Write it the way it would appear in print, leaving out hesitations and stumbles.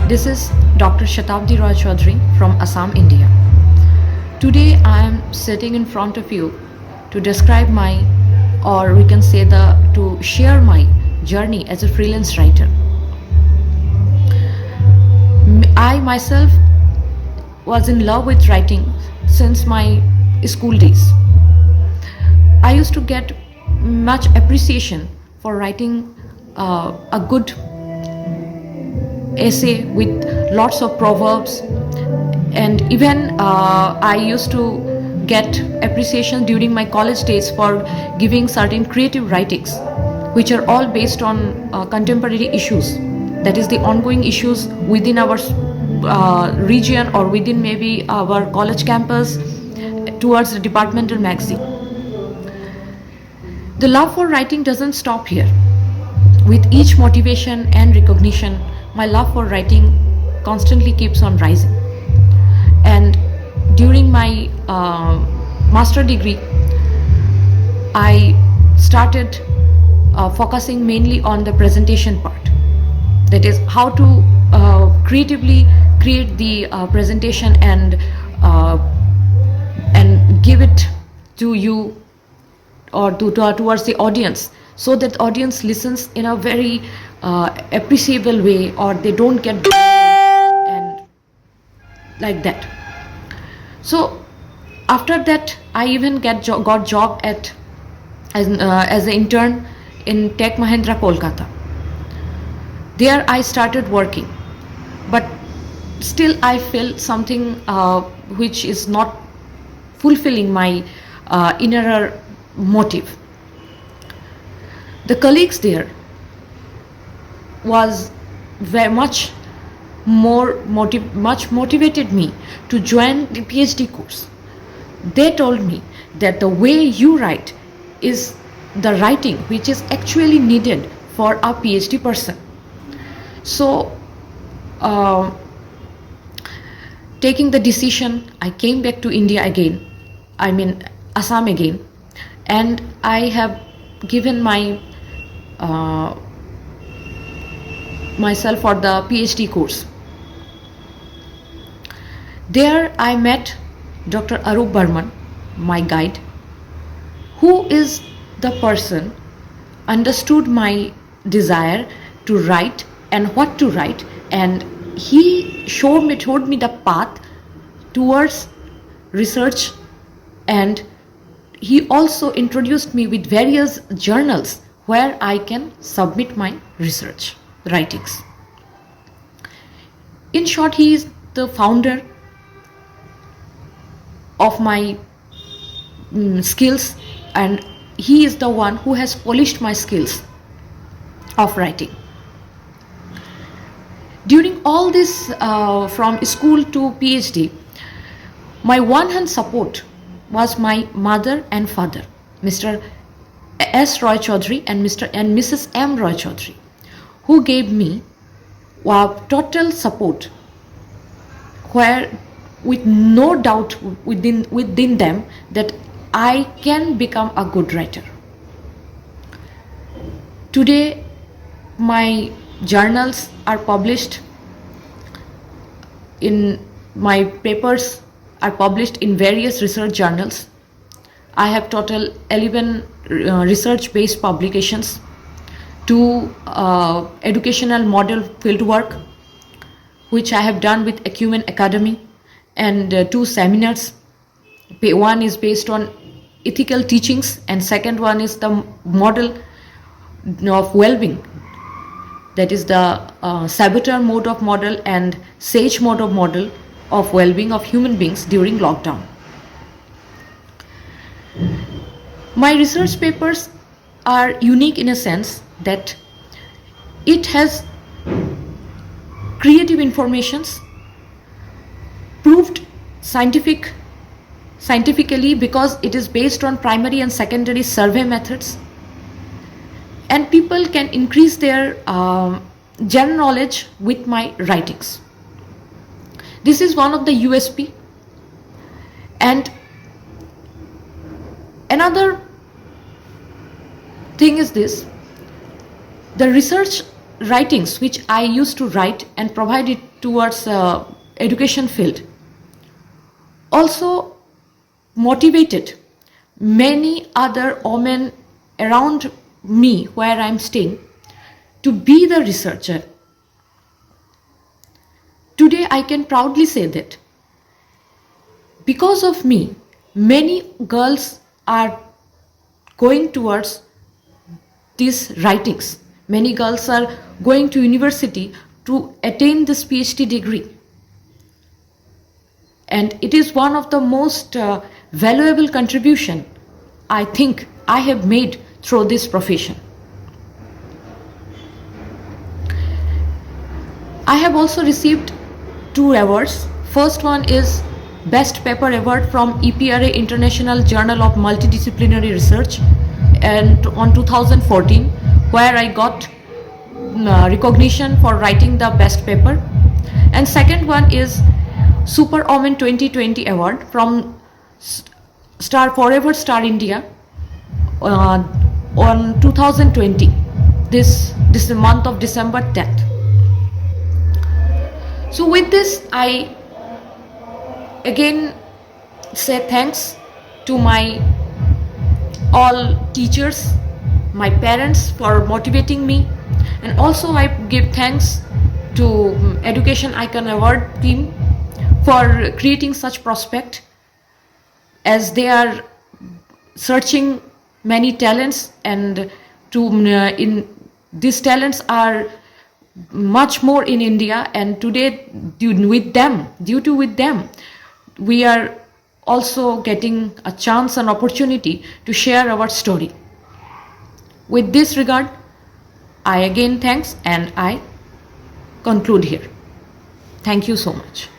This is Dr. Shatabdi Roy Chaudhary from Assam, India. Today I am sitting in front of you to describe my, or we can say to share my journey as a freelance writer. I myself was in love with writing since my school days. I used to get much appreciation for writing a good essay with lots of proverbs, and even I used to get appreciation during my college days for giving certain creative writings which are all based on contemporary issues, that is the ongoing issues within our region or within maybe our college campus towards the departmental magazine. The love for writing doesn't stop here. With each motivation and recognition, my love for writing constantly keeps on rising. And during my master degree, I started focusing mainly on the presentation part. That is how to creatively create the presentation and give it to you or towards the audience, so that audience listens in a very appreciable way, or they don't get and like that. So after that, I even got job at as an intern in Tech Mahindra, Kolkata. There I started working, but still I felt something which is not fulfilling my inner motive. The colleagues there was very much much motivated me to join the PhD course. They told me that the way you write is the writing which is actually needed for a PhD person. So taking the decision, I came back to India again, I mean Assam again, and I have given my myself for the PhD course. There I met Dr. Arup Burman, my guide, who is the person understood my desire to write and what to write, and he showed me the path towards research, and he also introduced me with various journals where I can submit my research writings. In short, he is the founder of my skills, and he is the one who has polished my skills of writing. During all this from school to PhD, my one-hand support was my mother and father, Mr. S. Roy Chaudhary and Mrs. M. Roy Chaudhary, who gave me total support, where with no doubt within them that I can become a good writer. Today, my journals are published in my papers are published in various research journals. I have total 11 research-based publications, 2 educational model fieldwork, which I have done with Acumen Academy, and 2 seminars. One is based on ethical teachings, and second one is the model of well-being. That is the saboteur mode of model and sage mode of model of well-being of human beings during lockdown. My research papers are unique in a sense that it has creative informations proved scientifically, because it is based on primary and secondary survey methods, and people can increase their general knowledge with my writings. This is one of the USP. And another thing is this: the research writings which I used to write and provide it towards education field. Also motivated many other women around me where I'm staying to be the researcher. Today I can proudly say that because of me, many girls are going towards these writings. Many girls are going to university to attain this PhD degree. And it is one of the most valuable contribution I think I have made through this profession. I have also received 2 awards. First one is Best Paper Award from EPRA International Journal of Multidisciplinary Research and on 2014, where I got recognition for writing the best paper. And second one is Super Woman 2020 Award from Star Forever Star India on 2020, this month of December 10th. So with this, I again say thanks to my all teachers, my parents for motivating me, and also I give thanks to Education Icon Award team for creating such prospect, as they are searching many talents, and to in these talents are much more in India, and today due to with them we are also getting a chance and opportunity to share our story. With this regard, I again thanks and I conclude here. Thank you so much.